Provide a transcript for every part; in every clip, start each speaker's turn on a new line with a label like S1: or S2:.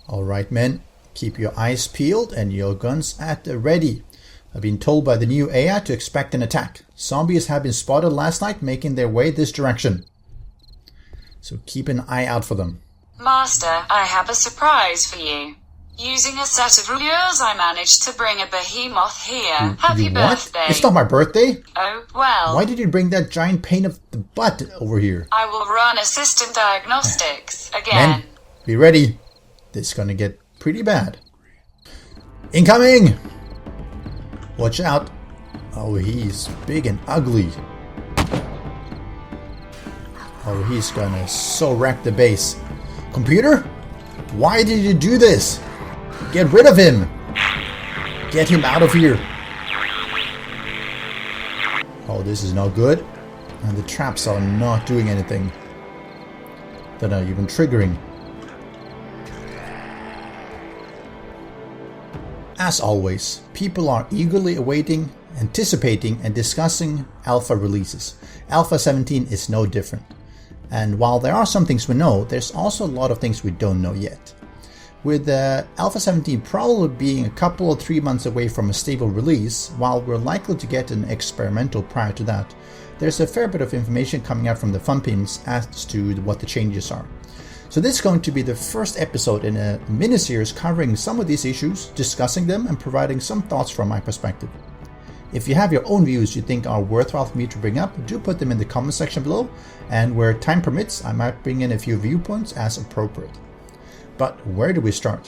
S1: Alright men, keep your eyes peeled and your guns at the ready. I've been told by the new AI to expect an attack. Zombies have been spotted last night making their way this direction. So keep an eye out for them.
S2: Master, I have a surprise for you. Using a set of lures, I managed to bring a behemoth here. Happy birthday.
S1: It's not my birthday.
S2: Oh, well.
S1: Why did you bring that giant pain of the butt over here?
S2: I will run a system diagnostics again.
S1: Men, be ready. This is gonna get pretty bad. Incoming! Watch out. Oh, he's big and ugly. Oh, he's gonna so wreck the base. Computer? Why did you do this? Get rid of him! Get him out of here! Oh, this is not good. And the traps are not doing anything. They're not even triggering. As always, people are eagerly awaiting, anticipating, and discussing alpha releases. Alpha 17 is no different. And while there are some things we know, there's also a lot of things we don't know yet. With Alpha 17 probably being a couple or 3 months away from a stable release, while we're likely to get an experimental prior to that, there's a fair bit of information coming out from the fun pimps as to what the changes are. So this is going to be the first episode in a mini-series covering some of these issues, discussing them, and providing some thoughts from my perspective. If you have your own views you think are worthwhile for me to bring up, do put them in the comment section below, and where time permits, I might bring in a few viewpoints as appropriate. But where do we start?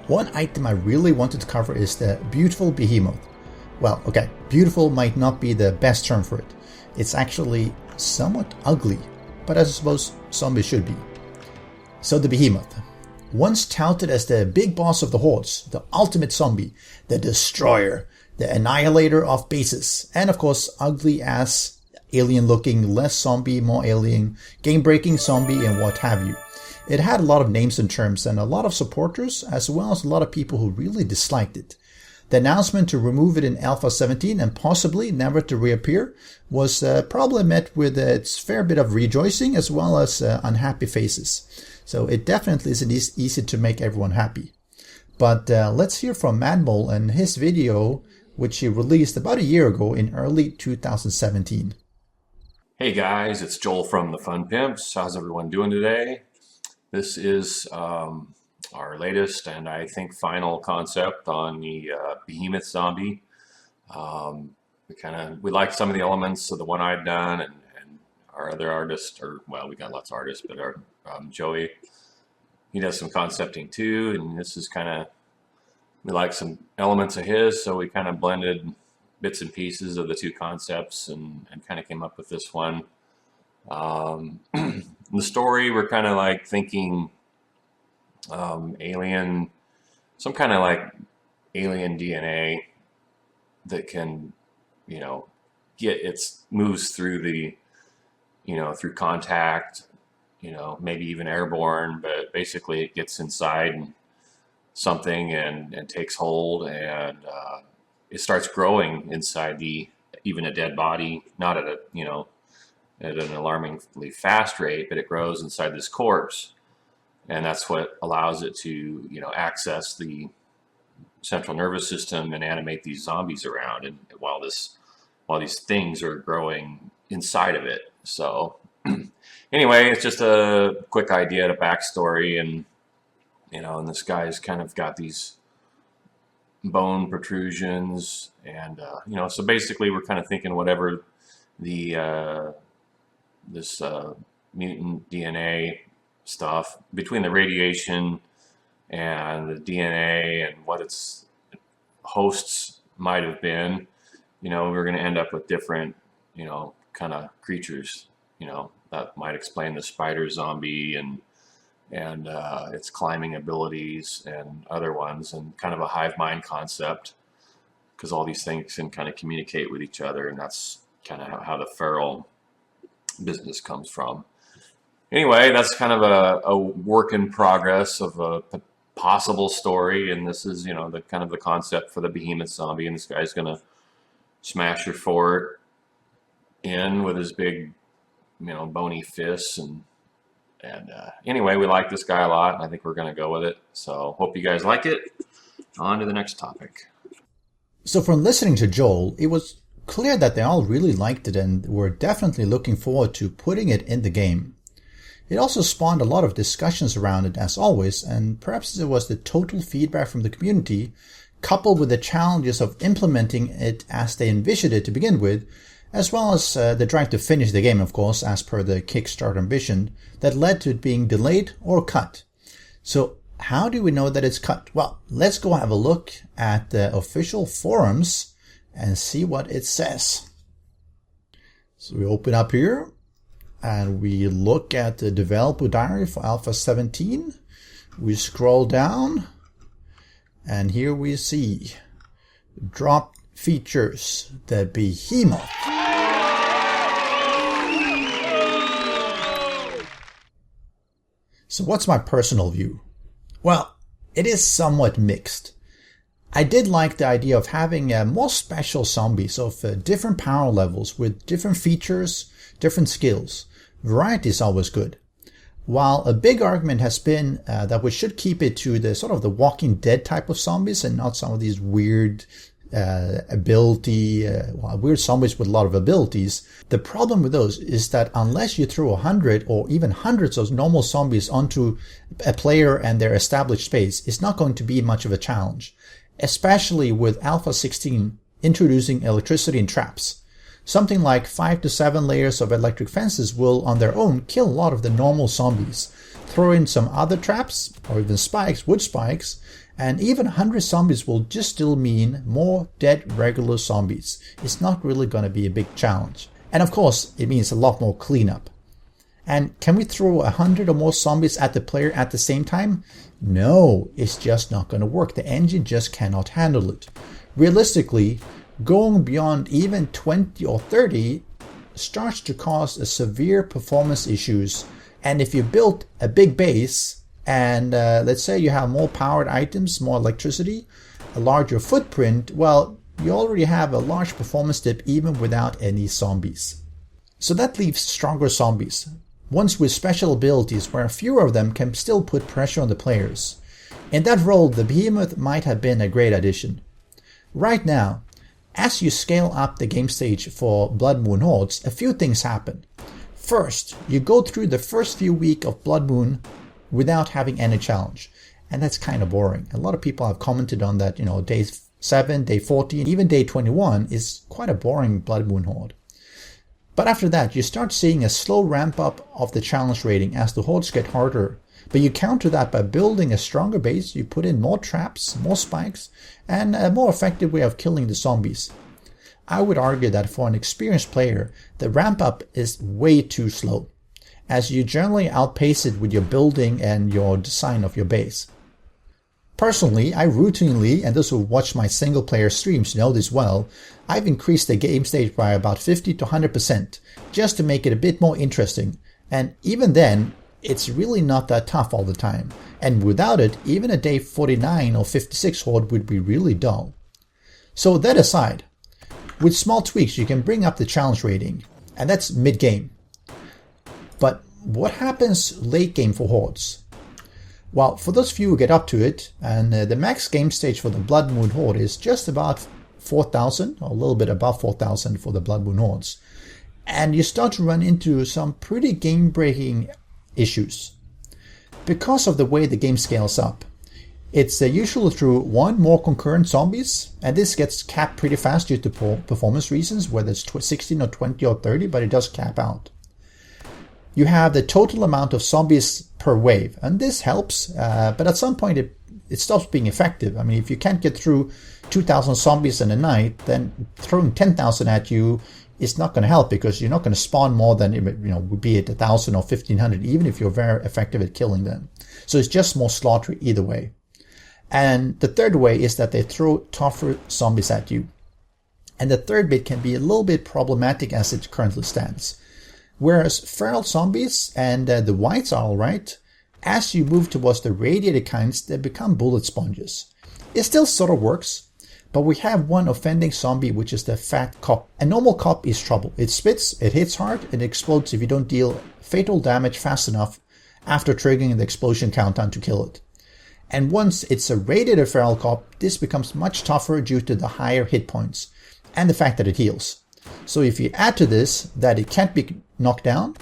S1: One item I really wanted to cover is the beautiful Behemoth. Well, okay, beautiful might not be the best term for it. It's actually somewhat ugly, but I suppose zombies should be. So the Behemoth. Once touted as the big boss of the hordes, the ultimate zombie, the destroyer, the annihilator of bases, and of course ugly ass, alien looking, less zombie, more alien, game breaking zombie and what have you. It had a lot of names and terms and a lot of supporters as well as a lot of people who really disliked it. The announcement to remove it in Alpha 17 and possibly never to reappear was probably met with its fair bit of rejoicing as well as unhappy faces. So it definitely isn't easy to make everyone happy. But let's hear from Madmole and his video, which he released about a year ago in early 2017.
S3: Hey guys, it's Joel from the Fun Pimps. How's everyone doing today? This is our latest and I think final concept on the Behemoth zombie. We like some of the elements of the one I'd done, and our other artist, or well, we got lots of artists, but our Joey, he does some concepting too, and this is we like some elements of his, so we kind of blended bits and pieces of the two concepts and kind of came up with this one. The story, we're kind of like thinking alien, some kind of like alien DNA that can, moves through the, through contact, maybe even airborne, but basically it gets inside something and takes hold, and it starts growing inside even a dead body, not at at an alarmingly fast rate, but it grows inside this corpse, and that's what allows it to access the central nervous system and animate these zombies around, and while these things are growing inside of it. So anyway, it's just a quick idea, a backstory, and and this guy's kind of got these bone protrusions, and so basically we're kind of thinking whatever this mutant DNA stuff, between the radiation and the DNA and what its hosts might have been, we're going to end up with different, kind of creatures, that might explain the spider zombie and its climbing abilities and other ones, and kind of a hive mind concept, because all these things can kind of communicate with each other, and that's kind of how the feral business comes from. Anyway, that's kind of a work in progress of a possible story, and this is the kind of the concept for the Behemoth zombie, and this guy's gonna smash your fort in with his big bony fists, and And anyway, we like this guy a lot, and I think we're going to go with it. So hope you guys like it. On to the next topic.
S1: So from listening to Joel, it was clear that they all really liked it and were definitely looking forward to putting it in the game. It also spawned a lot of discussions around it as always, and perhaps it was the total feedback from the community, coupled with the challenges of implementing it as they envisioned it to begin with, as well as the drive to finish the game, of course, as per the Kickstarter ambition, that led to it being delayed or cut. So how do we know that it's cut? Well, let's go have a look at the official forums and see what it says. So we open up here and we look at the developer diary for Alpha 17. We scroll down and here we see drop features, the Behemoth. So what's my personal view? Well, it is somewhat mixed. I did like the idea of having more special zombies of different power levels with different features, different skills. Variety is always good. While a big argument has been that we should keep it to the sort of the Walking Dead type of zombies and not some of these weird weird zombies with a lot of abilities. The problem with those is that unless you throw 100 or even hundreds of normal zombies onto a player and their established space, it's not going to be much of a challenge, especially with Alpha 16 introducing electricity and traps. Something like 5 to 7 layers of electric fences will on their own kill a lot of the normal zombies. Throw in some other traps or even spikes, wood spikes, and even 100 zombies will just still mean more dead regular zombies. It's not really going to be a big challenge. And of course, it means a lot more cleanup. And can we throw 100 or more zombies at the player at the same time? No, it's just not going to work. The engine just cannot handle it. Realistically, going beyond even 20 or 30 starts to cause a severe performance issues. And if you built a big base, and let's say you have more powered items, more electricity, a larger footprint, well, you already have a large performance dip even without any zombies. So that leaves stronger zombies, ones with special abilities where fewer of them can still put pressure on the players. In that role, the Behemoth might have been a great addition. Right now, as you scale up the game stage for Blood Moon Hordes, a few things happen. First, you go through the first few weeks of Blood Moon without having any challenge. And that's kind of boring. A lot of people have commented on that, day 7, day 14, even day 21 is quite a boring Blood Moon Horde. But after that, you start seeing a slow ramp up of the challenge rating as the hordes get harder. But you counter that by building a stronger base, you put in more traps, more spikes, and a more effective way of killing the zombies. I would argue that for an experienced player, the ramp up is way too slow, as you generally outpace it with your building and your design of your base. Personally, I routinely, and those who watch my single player streams know this well, I've increased the game stage by about 50 to 100% just to make it a bit more interesting, and even then, it's really not that tough all the time, and without it, even a day 49 or 56 horde would be really dull. So that aside, with small tweaks you can bring up the challenge rating, and that's mid-game. But what happens late game for hordes? Well, for those few who get up to it, and the max game stage for the Blood Moon Horde is just about 4,000, or a little bit above 4,000 for the Blood Moon Hordes. And you start to run into some pretty game-breaking issues. Because of the way the game scales up, it's usually through one more concurrent zombies, and this gets capped pretty fast due to performance reasons, whether it's 16 or 20 or 30, but it does cap out. You have the total amount of zombies per wave, and this helps, but at some point it stops being effective. I mean, if you can't get through 2,000 zombies in a night, then throwing 10,000 at you is not going to help, because you're not going to spawn more than, be it 1,000 or 1,500, even if you're very effective at killing them. So it's just more slaughter either way. And the third way is that they throw tougher zombies at you. And the third bit can be a little bit problematic as it currently stands. Whereas feral zombies and the whites are alright, as you move towards the radiated kinds, they become bullet sponges. It still sort of works, but we have one offending zombie, which is the fat cop. A normal cop is trouble. It spits, it hits hard, and it explodes if you don't deal fatal damage fast enough, after triggering the explosion countdown to kill it. And once it's a radiated feral cop, this becomes much tougher due to the higher hit points and the fact that it heals. So if you add to this that it can't be knocked down,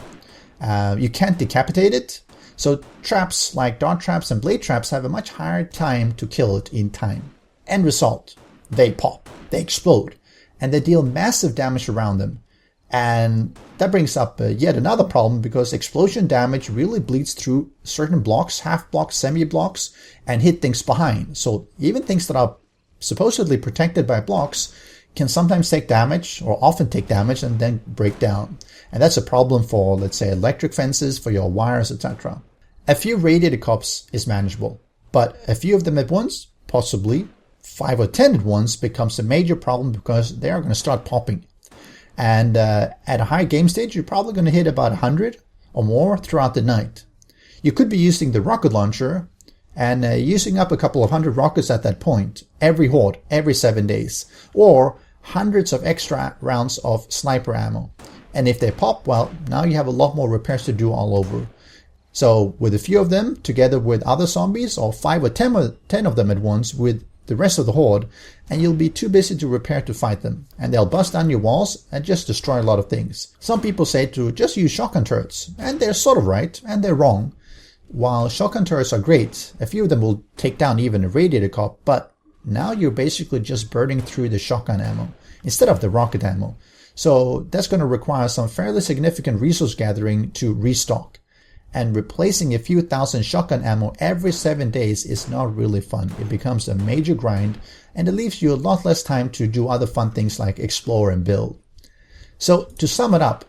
S1: you can't decapitate it, so traps like dart traps and blade traps have a much higher time to kill it in time. End result, they pop, they explode, and they deal massive damage around them. And that brings up yet another problem, because explosion damage really bleeds through certain blocks, half blocks, semi blocks, and hit things behind. So even things that are supposedly protected by blocks can sometimes take damage, or often take damage, and then break down. And that's a problem for, let's say, electric fences, for your wires, etc. A few radiated cops is manageable, but a few of them at once, possibly 5 or 10 at once, becomes a major problem, because they are going to start popping. And at a high game stage, you're probably going to hit about 100 or more throughout the night. You could be using the rocket launcher and using up a couple of hundred rockets at that point, every horde, every 7 days, or hundreds of extra rounds of sniper ammo. And if they pop, well, now you have a lot more repairs to do all over. So with a few of them, together with other zombies, or 5 or 10 of them at once with the rest of the horde, and you'll be too busy to repair to fight them, and they'll bust down your walls and just destroy a lot of things. Some people say to just use shotgun turrets, and they're sort of right, and they're wrong. While shotgun turrets are great, a few of them will take down even a radiated cop, but now you're basically just burning through the shotgun ammo instead of the rocket ammo. So that's going to require some fairly significant resource gathering to restock. And replacing a few thousand shotgun ammo every 7 days is not really fun. It becomes a major grind, and it leaves you a lot less time to do other fun things like explore and build. So to sum it up,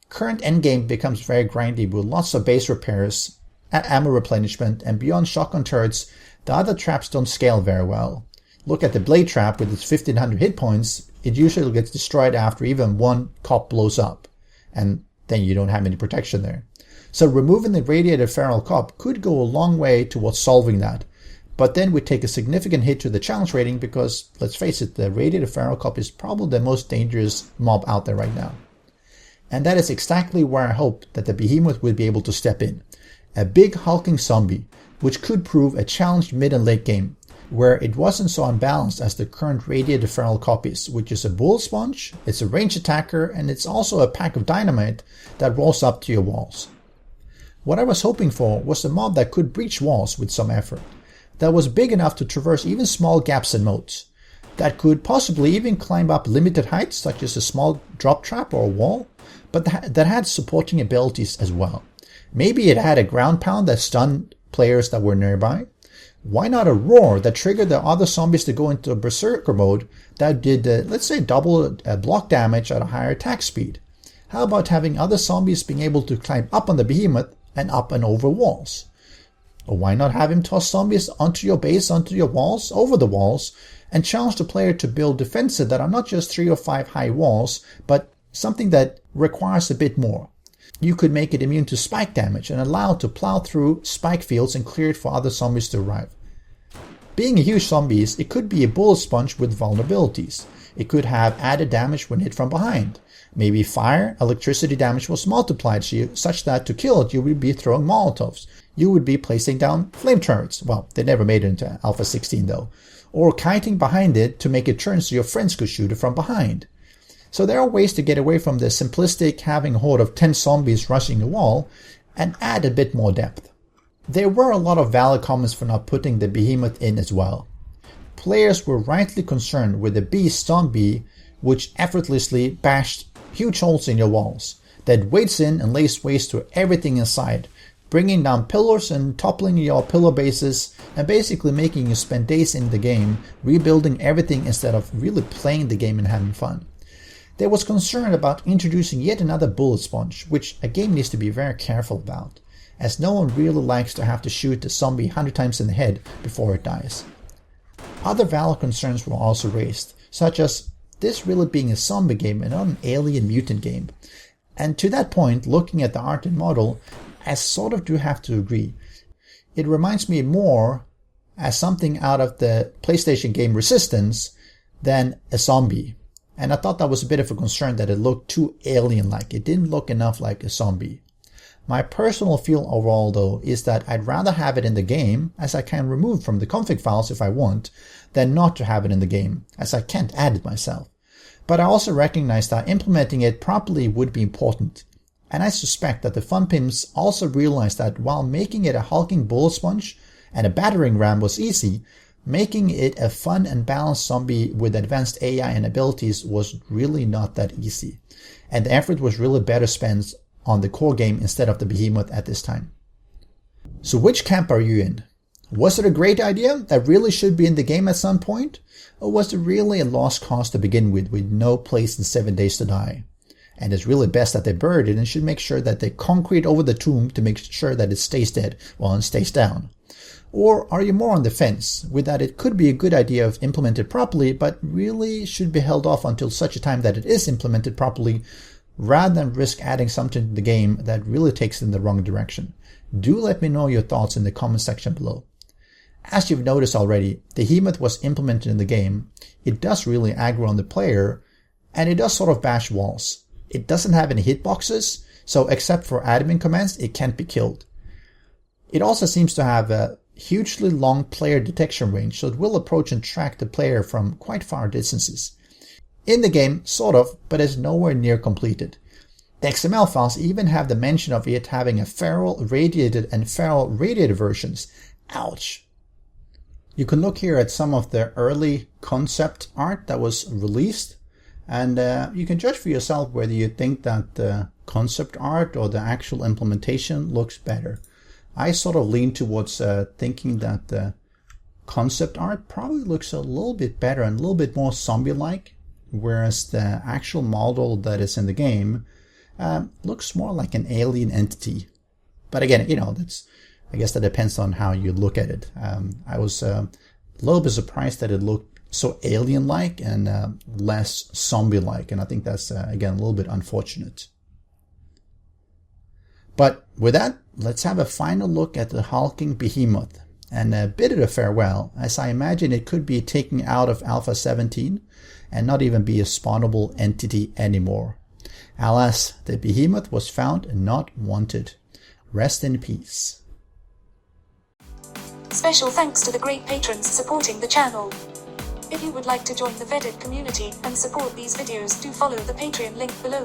S1: current endgame becomes very grindy with lots of base repairs, ammo replenishment, and beyond shotgun turrets, the other traps don't scale very well. Look at the blade trap with its 1500 hit points. It usually gets destroyed after even one cop blows up, and then you don't have any protection there. So removing the radiated feral cop could go a long way towards solving that, but then we take a significant hit to the challenge rating, because, let's face it, the radiated feral cop is probably the most dangerous mob out there right now. And that is exactly where I hope that the Behemoth would be able to step in. A big hulking zombie, which could prove a challenge mid and late game, where it wasn't so unbalanced as the current radiated feral cop is, which is a bullet sponge, it's a range attacker, and it's also a pack of dynamite that rolls up to your walls. What I was hoping for was a mob that could breach walls with some effort, that was big enough to traverse even small gaps and moats, that could possibly even climb up limited heights such as a small drop trap or a wall, but that had supporting abilities as well. Maybe it had a ground pound that stunned players that were nearby. Why not a roar that triggered the other zombies to go into a berserker mode that did, let's say, double block damage at a higher attack speed? How about having other zombies being able to climb up on the Behemoth and up and over walls? Or why not have him toss zombies onto your base, onto your walls, over the walls, and challenge the player to build defenses that are not just 3 or 5 high walls, but something that requires a bit more. You could make it immune to spike damage and allow it to plow through spike fields and clear it for other zombies to arrive. Being a huge zombie, it could be a bullet sponge with vulnerabilities. It could have added damage when hit from behind. Maybe fire, electricity damage was multiplied such that to kill it you would be throwing Molotovs. You would be placing down flame turrets. Well, they never made it into Alpha 16 though. Or kiting behind it to make it turn so your friends could shoot it from behind. So there are ways to get away from the simplistic having a horde of 10 zombies rushing a wall and add a bit more depth. There were a lot of valid comments for not putting the Behemoth in as well. Players were rightly concerned with the beast zombie which effortlessly bashed huge holes in your walls, that wades in and lays waste to everything inside, bringing down pillars and toppling your pillar bases and basically making you spend days in the game rebuilding everything instead of really playing the game and having fun. There was concern about introducing yet another bullet sponge, which a game needs to be very careful about, as no one really likes to have to shoot the zombie 100 times in the head before it dies. Other valid concerns were also raised, such as this really being a zombie game and not an alien mutant game. And to that point, looking at the art and model, I sort of do have to agree. It reminds me more as something out of the PlayStation game Resistance than a zombie. And I thought that was a bit of a concern that it looked too alien-like. It didn't look enough like a zombie. My personal feel overall though is that I'd rather have it in the game, as I can remove from the config files if I want, than not to have it in the game, as I can't add it myself. But I also recognize that implementing it properly would be important. And I suspect that the fun pimps also realized that while making it a hulking bullet sponge and a battering ram was easy, making it a fun and balanced zombie with advanced AI and abilities was really not that easy. And the effort was really better spent on the core game instead of the Behemoth at this time. So which camp are you in? Was it a great idea that really should be in the game at some point? Or was it really a lost cause to begin with no place in 7 Days to Die? And it's really best that they buried it and should make sure that they concrete over the tomb to make sure that it stays dead while it stays down. Or are you more on the fence with that it could be a good idea if implemented properly, but really should be held off until such a time that it is implemented properly, rather than risk adding something to the game that really takes it in the wrong direction? Do let me know your thoughts in the comment section below. As you've noticed already, the Behemoth was implemented in the game. It does really aggro on the player, and it does sort of bash walls. It doesn't have any hitboxes, so except for admin commands, it can't be killed. It also seems to have a hugely long player detection range, so it will approach and track the player from quite far distances. In the game, sort of, but is nowhere near completed. The XML files even have the mention of it having a feral radiated and feral radiated versions. Ouch. You can look here at some of the early concept art that was released, and you can judge for yourself whether you think that the concept art or the actual implementation looks better. I sort of lean towards thinking that the concept art probably looks a little bit better and a little bit more zombie-like, whereas the actual model that is in the game looks more like an alien entity. But again, I guess that depends on how you look at it. I was a little bit surprised that it looked so alien-like and less zombie-like, and I think that's, again, a little bit unfortunate. But with that, let's have a final look at the hulking Behemoth and bid it a farewell, as I imagine it could be taken out of Alpha 17 and not even be a spawnable entity anymore. Alas, the Behemoth was found not wanted. Rest in peace.
S4: Special thanks to the great patrons supporting the channel. If you would like to join the vetted community and support these videos, do follow the Patreon link below.